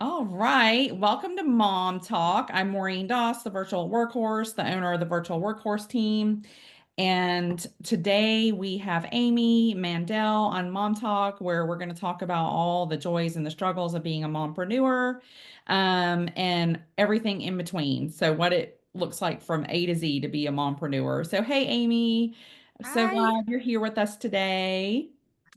All right. Welcome to Mom Talk. I'm Maureen Doss, the virtual workhorse, the owner of the virtual workhorse team. And today we have Amy Mandelj on Mom Talk, where we're going to talk about all the joys and the struggles of being a mompreneur, and everything in between. So, what it looks like from A to Z to be a mompreneur. So, hey, Amy, I'm so Hi. glad you're here with us today.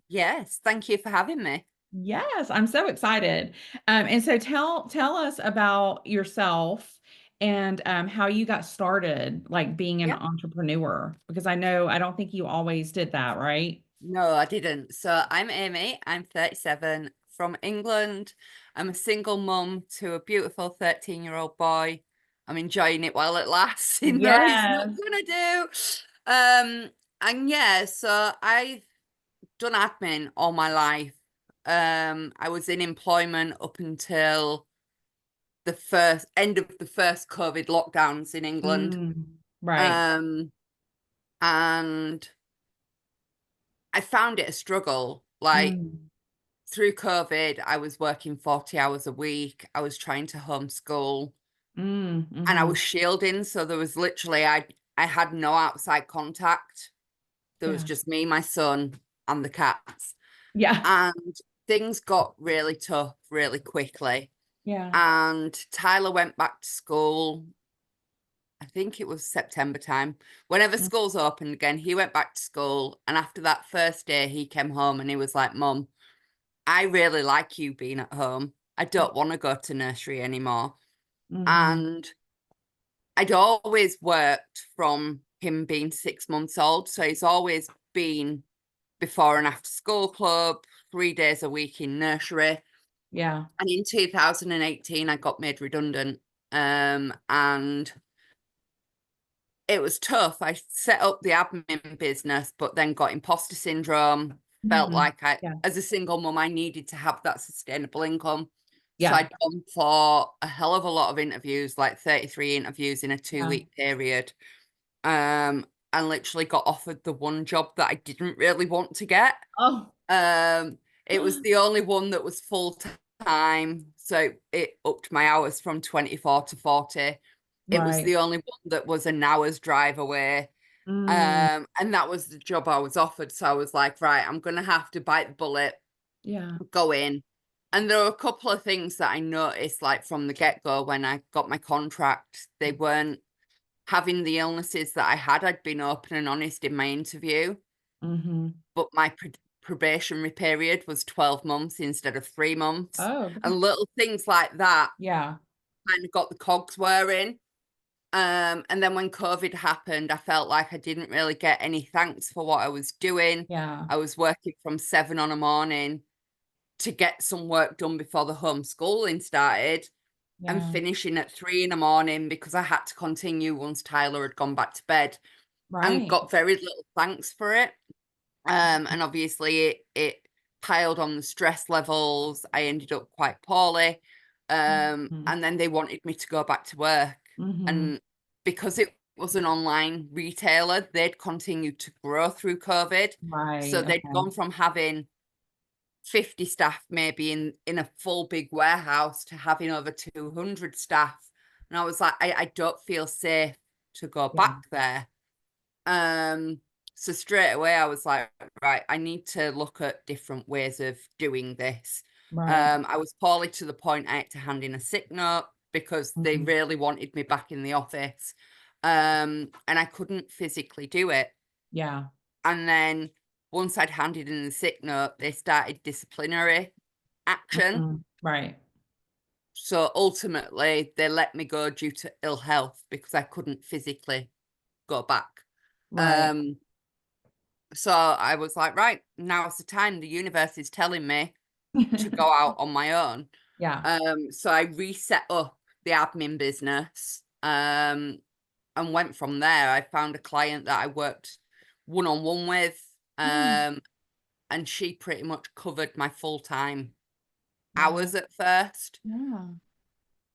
Yes, thank you for having me. Yes, I'm so excited. And so tell us about yourself and how you got started, like being an Yeah. entrepreneur, because I don't think you always did that, right? No, I didn't. So I'm Amy. I'm 37 from England. I'm a single mum to a beautiful 13-year-old boy. I'm enjoying it while it lasts, even though he's not Yes. gonna do. Um, and yeah, so I've done admin all my life. I was in employment up until the first end of the first COVID lockdowns in England. Right. Um, and I found it a struggle. Like Mm, through COVID, I was working 40 hours a week. I was trying to homeschool and I mm-hmm. was shielding. So there was literally, I had no outside contact. There was Yeah. just me, my son, and the cats. Yeah. And things got really tough really quickly. Yeah. And Tyler went back to school. I think it was September time. Whenever Mm, schools opened again, he went back to school. And after that first day, he came home and he was like, Mum, I really like you being at home. I don't want to go to nursery anymore. mm-hmm. And I'd always worked from him being 6 months old. So he's always been before and after school club, 3 days a week in nursery. Yeah. And in 2018, I got made redundant. And it was tough. I set up the admin business, but then got imposter syndrome. Felt Hmm. like Yeah. as a single mum, I needed to have that sustainable income. So Yeah. I'd gone for a hell of a lot of interviews, like 33 interviews in a two Yeah. week period. And literally got offered the one job that I didn't really want to get. Oh. Um, it was the only one that was full time. So it upped my hours from 24 to 40. It was Right. the only one that was an hour's drive away. Mm, And that was the job I was offered. So I was like, right, I'm gonna have to bite the bullet, yeah. go in. And there were a couple of things that I noticed, like from the get-go when I got my contract, they weren't having the illnesses that I had. I'd been open and honest in my interview, Mm-hmm. but my probationary period was 12 months instead of 3 months. Oh, And little things like that yeah. kind of got the cogs whirring. And then when COVID happened, I felt like I didn't really get any thanks for what I was doing. Yeah. I was working from 7 on a morning to get some work done before the homeschooling started and Yeah. finishing at 3 in the morning because I had to continue once Tyler had gone back to bed and Right. got very little thanks for it. And obviously it piled on the stress levels. I ended up quite poorly. Mhm. And then they wanted me to go back to work. Mhm. And because it was an online retailer, they'd continued to grow through COVID. So Right. they'd Okay. gone from having 50 staff maybe in a full big warehouse to having over 200 staff. And I was like, I don't feel safe to go Yeah. back there. Um, so straight away I was like, right, I need to look at different ways of doing this. Right. I was poorly to the point I had to hand in a sick note because they Mhm. really wanted me back in the office. And I couldn't physically do it. Yeah. And then once I'd handed in the sick note, they started disciplinary action. Mhm. Right. So ultimately, they let me go due to ill health because I couldn't physically go back. Right. Um, So I was like, right, now's the time. The universe is telling me to go out on my own. Yeah. So I reset up the admin business and went from there. I found a client that I worked one on one with, Mm. um, and she pretty much covered my full time Wow. hours at first. Yeah.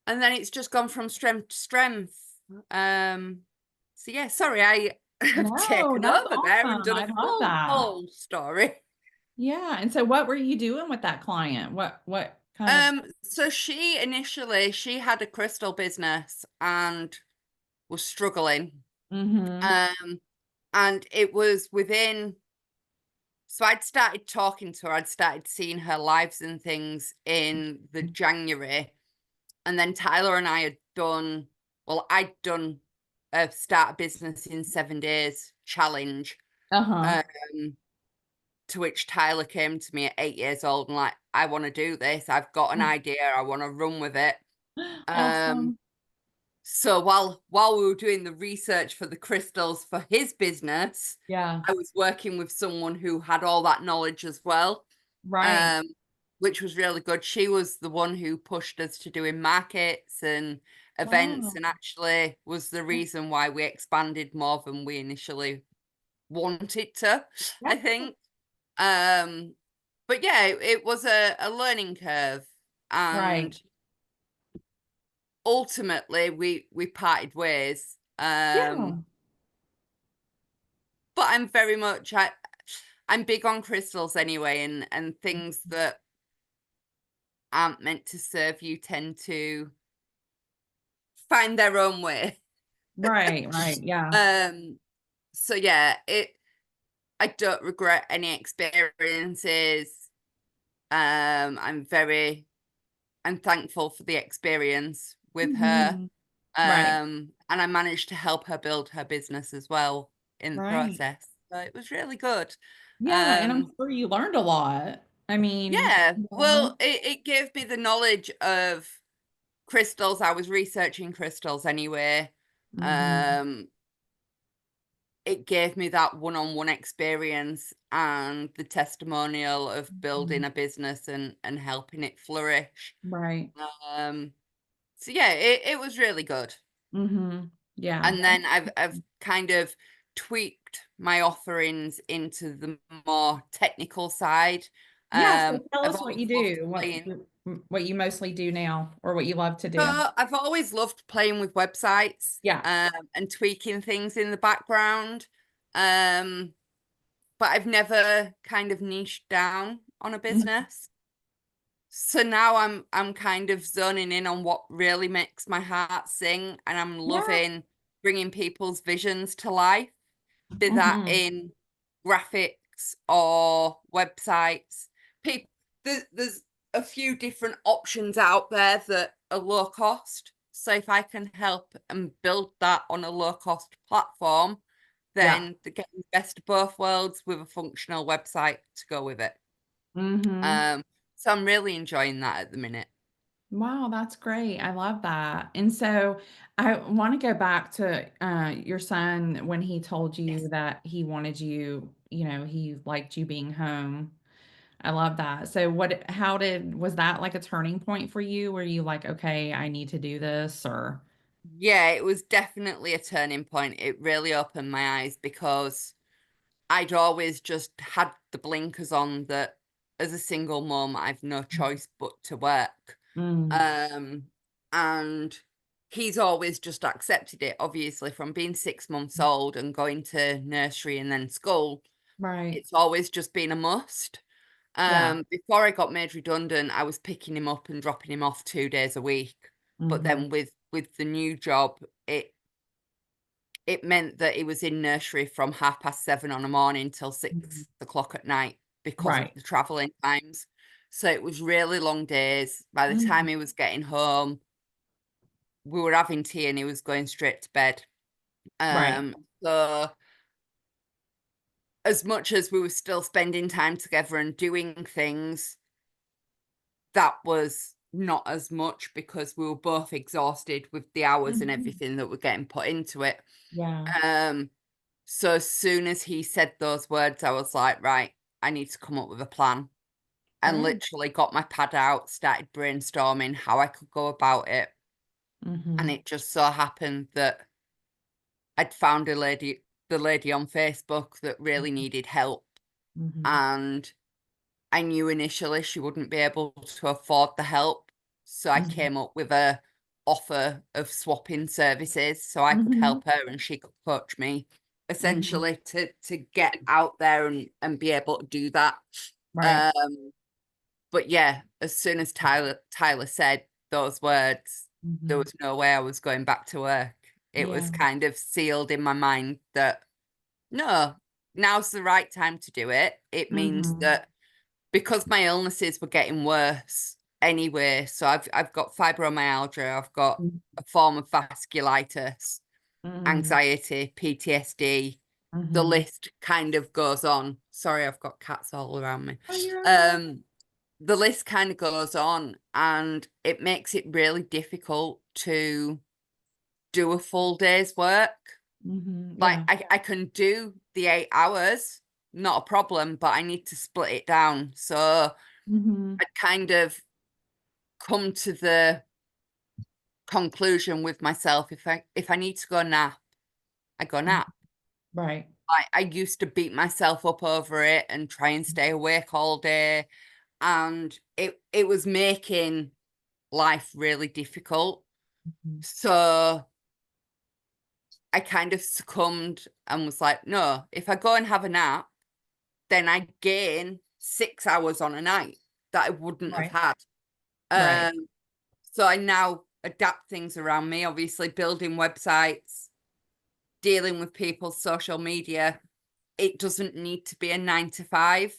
And then it's just gone from strength to strength. Um, so yeah, sorry, I have No, taken that's over there and awesome. done I a love full, that. full story. Yeah. And so what were you doing with that client? What kind of. So she had a crystal business and was struggling. Mm-hmm. Um, and it was within, so I'd started talking to her, I'd started seeing her lives and things in the January. And then Tyler and I had done, well, I'd done a start a business in 7 days challenge. Uh-huh. Um, to which Tyler came to me at 8 years old and like, I want to do this. I've got an idea. I want to run with it. Um, Awesome. so while we were doing the research for the crystals for his business, Yeah. I was working with someone who had all that knowledge as well, Right. um, which was really good. She was the one who pushed us to doing markets and events, Wow. and actually was the reason why we expanded more than we initially wanted to, Yeah. I think. Um, but yeah, it was a learning curve, Right. and ultimately we parted ways. Yeah. But I'm very much I'm big on crystals anyway, and things that aren't meant to serve you tend to find their own way. Right. Right. Yeah. Um, so yeah, I don't regret any experiences. I'm thankful for the experience with her. Mm-hmm. Right. And I managed to help her build her business as well in the Right. process. So it was really good. Yeah. And I'm Um, sure you learned a lot. I mean, yeah, you know, well, it gave me the knowledge of crystals. I was researching crystals anyway. mm-hmm. Um, it gave me that one-on-one experience and the testimonial of building a business and helping it flourish. Right. Um, so yeah, it was really good. Mm-hmm. Yeah. And then I've kind of tweaked my offerings into the more technical side. Yeah. So tell I've us what always you loved do, playing. what you mostly do now, or what you love to do. So I've always loved playing with websites, Yeah. and tweaking things in the background. Um, but I've never kind of niched down on a Mhm. business. So now I'm kind of zoning in on what really makes my heart sing, and I'm Yeah. loving bringing people's visions to life, be that Mm-hmm. in graphics or websites. People, there's a few different options out there that are low cost. So if I can help and build that on a low cost platform, Yeah. then they're getting the best of both worlds with a functional website to go with it. Mm-hmm. Um, so I'm really enjoying that at the minute. Wow, that's great. I love that. And so I want to go back to your son when he told you Yes. that he wanted you, he liked you being home. I love that. So was that like a turning point for you? Were you like, okay, I need to do this or? Yeah, it was definitely a turning point. It really opened my eyes because I'd always just had the blinkers on that as a single mom, I've no choice but to work. Mm, Um, and he's always just accepted it, obviously, from being 6 months old and going to nursery and then school. right. It's always just been a must. Yeah. Before I got made redundant, I was picking him up and dropping him off 2 days a week. But Hmm. then with the new job, it meant that he was in nursery from 7:30 on a morning till Mhm. 6 o'clock at night because of Right. the traveling times. So it was really long days. By the time Mhm. he was getting home, we were having tea and he was going straight to bed. Right. So as much as we were still spending time together and doing things, that was not as much because we were both exhausted with the hours and Mhm. everything that were getting put into it. Yeah. Um, so as soon as he said those words, I was like, right, I need to come up with a plan. And Right. literally got my pad out, started brainstorming how I could go about it. And Hmm. it just so happened that I'd found the lady on Facebook that really needed help. Hmm. And I knew initially she wouldn't be able to afford the help. So I Hmm. came up with a offer of swapping services so I could Hmm. help her and she could coach me Hmm. essentially to get out there and be able to do that. Right. Um, but yeah, as soon as Tyler said those words, there Mhm. was no way I was going back to work. It was Yeah. kind of sealed in my mind that no, now's the right time to do it. It means Mhm. that because my illnesses were getting worse anyway, so I've got fibromyalgia, I've got a form of vasculitis, Mhm. anxiety, PTSD. The Mhm. list kind of goes on. Sorry, I've got cats all around me. Oh, you're okay. Um, the list kind of goes on, and it makes it really difficult to do a full day's work. Like Yeah. I can do the 8 hours, not a problem, but I need to split it down. So Mhm. I kind of come to the conclusion with myself, if I need to go nap, I go Mhm. nap. Right. I used to beat myself up over it and try and stay awake all day. And it was making life really difficult. Mhm. So I kind of succumbed and was like, no, if I go and have a nap, then I gain 6 hours on a night that I wouldn't have Right. had. Right. So I now adapt things around me, obviously building websites, dealing with people's social media. It doesn't need to be a 9 to 5.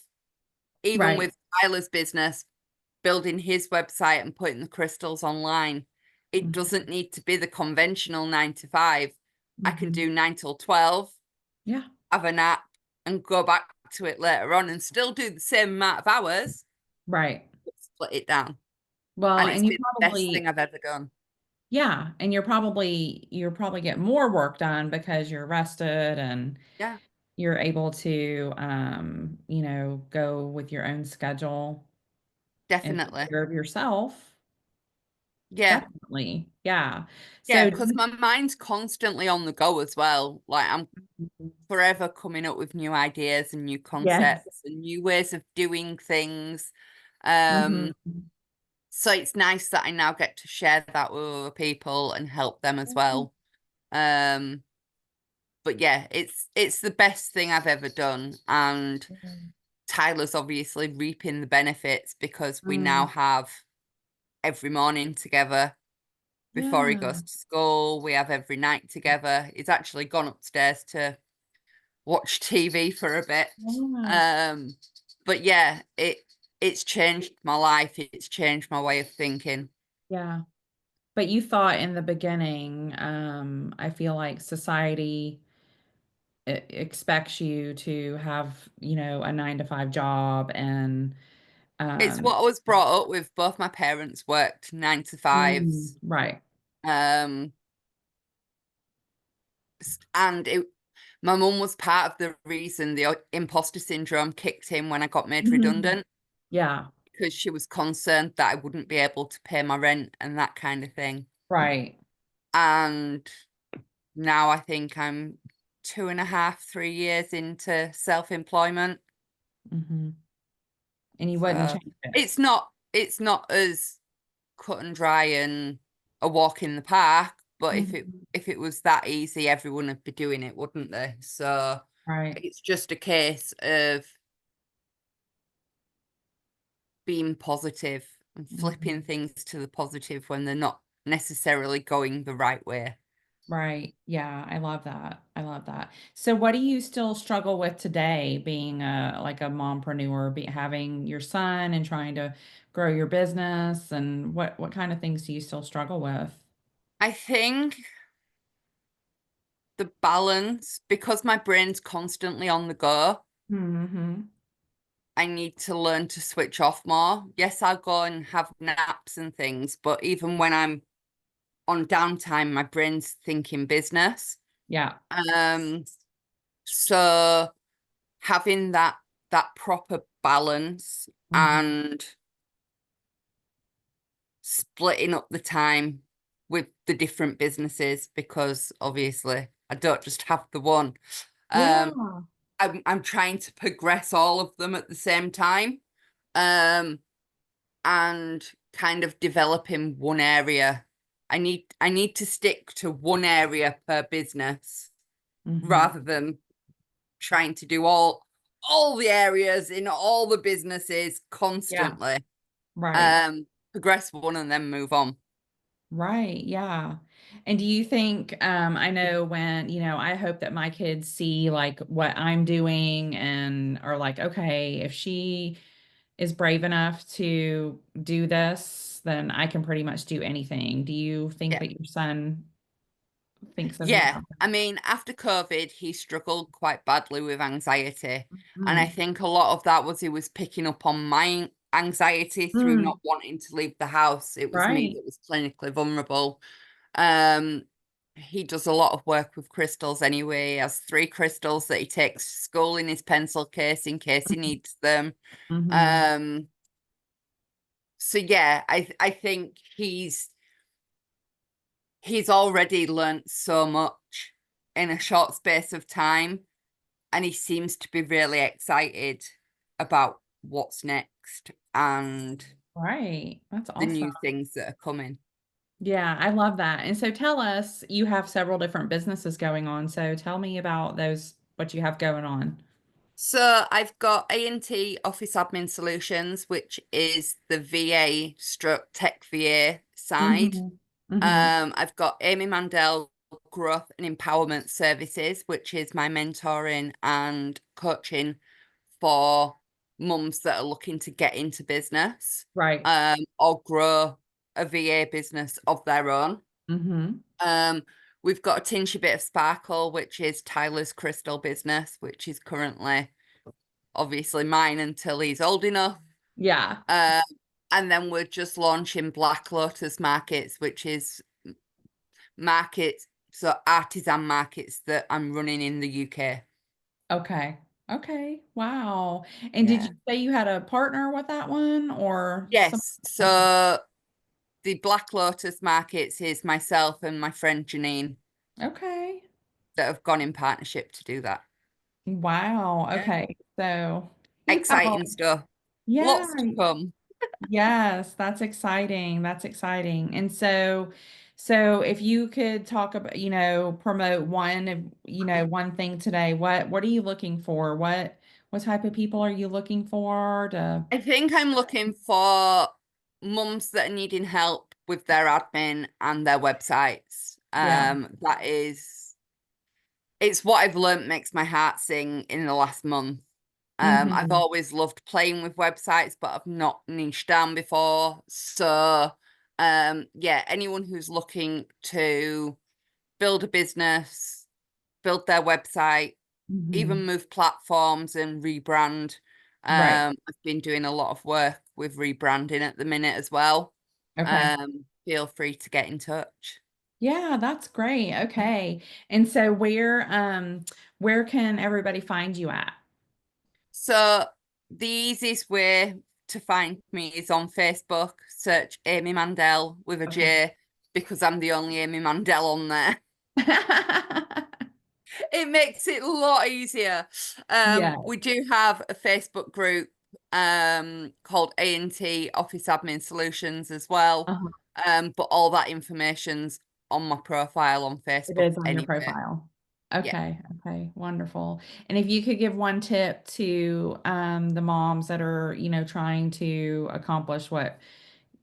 Even Right. with Tyler's business, building his website and putting the crystals online, it Mhm. doesn't need to be the conventional 9 to 5. I can Mhm. do 9 till 12, Yeah. have a nap, and go back to it later on and still do the same amount of hours, Right. but split it down. Well, And it's and you been the best probably, thing I've ever done. yeah, and you're probably get more work done because you're rested and Yeah, you're able to go with your own schedule and take definitely. care of yourself. Yeah. Definitely. Yeah. Yeah, So, because my mind's constantly on the go as well. Like I'm forever coming up with new ideas and new yes. concepts and new ways of doing things. Hmm. So it's nice that I now get to share that with other people and help them as well. Um, but yeah, it's the best thing I've ever done. And Tyler's obviously reaping the benefits because we now Mm. have every morning together before he Yeah. goes to school. We have every night together. He's actually gone upstairs to watch TV for a bit. Yeah. Um, but yeah, it's changed my life. It's changed my way of thinking. Yeah. But you thought in the beginning, I feel like society expects you to have, a 9 to 5 job and, It's um, what I was brought up with. Both my parents worked 9 to 5s. right. Um, and my mum was part of the reason the imposter syndrome kicked in when I got made Mhm. redundant Yeah. because she was concerned that I wouldn't be able to pay my rent and that kind of thing. Right. And now I think I'm 2.5, 3 years into self-employment. Hmm. And you wouldn't So change it. it's not as cut and dry and a walk in the park, but if it Mhm. if it was that easy, everyone would be doing it, wouldn't they? So Right. it's just a case of being positive and flipping Mhm. things to the positive when they're not necessarily going the right way. Right. Yeah, I love that. I love that. So what do you still struggle with today being a mompreneur, having your son and trying to grow your business and what kind of things do you still struggle with? I think the balance, because my brain's constantly on the go, Hmm. I need to learn to switch off more. Yes, I'll go and have naps and things, but even when I'm on downtime, my brain's thinking business. Yeah. Um, so having that proper balance Hmm. and splitting up the time with the different businesses, because obviously I don't just have the one. Um, Yeah. I'm trying to progress all of them at the same time. Um, and kind of developing one area. I need to stick to one area per business Hmm. rather than trying to do all the areas in all the businesses Yeah. constantly. Right. Progress one and then move on. Right. Yeah. And do you think, I know when, I hope that my kids see like what I'm doing and are like, okay, if she is brave enough to do this, then I can pretty much do anything. Do you think Yeah. that your son thinks of you Yeah, that I mean, after COVID, he struggled quite badly with anxiety. way? And I Mm. think a lot of that was he was picking up on my anxiety through Mm. not wanting to leave the house. It was me Right. that was clinically vulnerable. Um, he does a lot of work with crystals anyway. He has 3 crystals that he takes to school in his pencil case in case he needs them. Mm-hmm. Um, so yeah, I think he's already learnt so much in a short space of time, and he seems to be really excited about what's next and Right. That's the awesome. new things that are coming. Yeah, I love that. And so tell us, you have several different businesses going on. So tell me about those, what you have going on. So I've got A&T Office Admin Solutions, which is the VA stroke tech VA side. Mm-hmm. Mm-hmm. I've got Amy Mandelj Growth and Empowerment Services, which is my mentoring and coaching for mums that are looking to get into business, Right. or grow a VA business of their own. Mm-hmm. Um, we've got a Tinchy Bit of Sparkle, which is Tyler's crystal business, which is currently obviously mine until he's old enough. Yeah. Um, and then we're just launching Black Lotus Markets, which is markets, so artisan markets that I'm running in the UK. Okay. Okay. Wow. And did you Yeah. say you had a partner with that one or some? Yes. Okay. So the Black Lotus markets is myself and my friend Janine Okay. that have gone in partnership to do that. Wow. Yeah. Okay. So, wow. Exciting stuff. Yeah. Lots to come. Yes, that's exciting. That's exciting. And so if you could talk about, promote one thing today, what are you looking for? What type of people are you looking for to, I think I'm looking for mums that are needing help with their admin and their websites. yeah. It's what I've learnt makes my heart sing in the last month. I've Hmm. always loved playing with websites, but I've not niched down before. So, yeah, anyone who's looking to build a business, build their website, Hmm. even move platforms and rebrand. Right. I've been doing a lot of work with rebranding at the minute as well. Okay. Feel free to get in touch. Yeah, that's great. Okay. And so where can everybody find you at? So the easiest way to find me is on Facebook. Search Amy Mandelj with a Okay. J because I'm the only Amy Mandelj on there. It makes it a lot easier. Yeah. We do have a Facebook group called A&T Office Admin Solutions as well. Uh-huh. But all that information's on my profile on It Facebook is on your anyway. profile. Yeah. Okay, okay, wonderful. And if you could give one tip to the moms that are, trying to accomplish what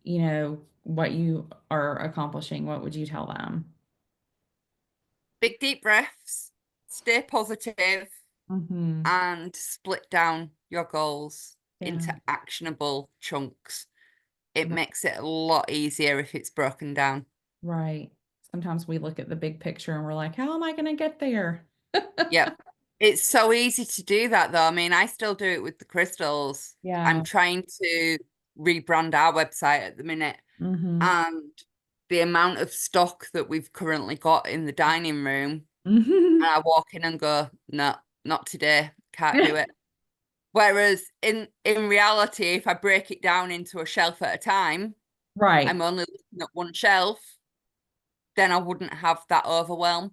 you are accomplishing, what would you tell them? Big deep breaths, stay positive, Mm-hmm. and split down your goals Yeah, into actionable chunks. It right, makes it a lot easier if it's broken down. right. Sometimes we look at the big picture and we're like, how am I going to get there? Yep. It's so easy to do that though. I mean, I still do it with the crystals. I'm Yeah. trying to rebrand our website at the minute, Mm-hmm. and the amount of stock that we've currently got in the dining room, and Mm-hmm. I walk in and go, no, not today, can't do it. Whereas in reality, if I break it down into a shelf at a time, Right. I'm only looking at one shelf, then I wouldn't have that overwhelm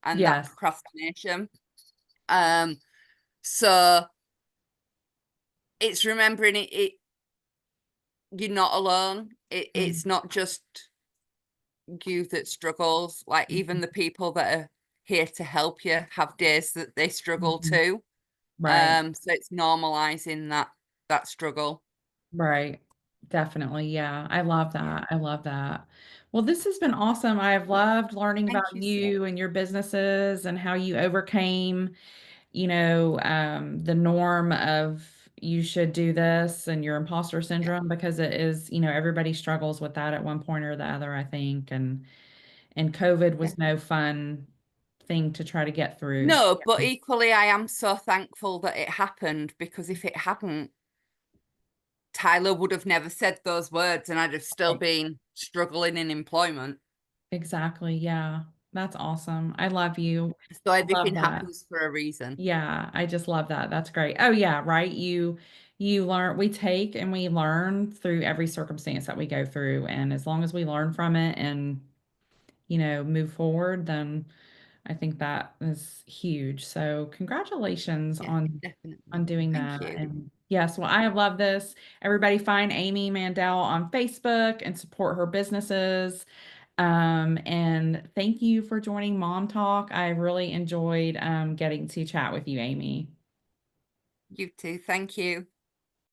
and that Yes. procrastination. Um, so it's remembering it you're not alone. It's not just you that struggles. Like even the people that are here to help you have days that they struggle Mm-hmm. too. Right. So it's normalizing that struggle. Right. Definitely. Yeah. I love Yeah. that. I love that. Well, this has been awesome. I've loved learning Thank about you so you and your businesses and how you overcame, the norm of you should do this and your imposter yeah. syndrome because it is, everybody struggles with that at one point or the other, I think. And COVID Yeah. was no fun thing to try to get through. No, but equally, I am so thankful that it happened, because if it hadn't, Tyler would have never said those words and I'd have still been struggling in employment. Exactly. Yeah. That's awesome. I love you. So I love everything that. happens for a reason. Yeah, I just love that. That's great. Oh yeah, right. You learn, we take and we learn through every circumstance that we go through. And as long as we learn from it and, move forward, then I think that is huge. So congratulations Yeah, on definitely. doing Thank that. you. And yes, well, I have loved this. Everybody find Amy Mandelj on Facebook and support her businesses. And thank you for joining Mom Talk. I really enjoyed getting to chat with you, Amy. You too. Thank you.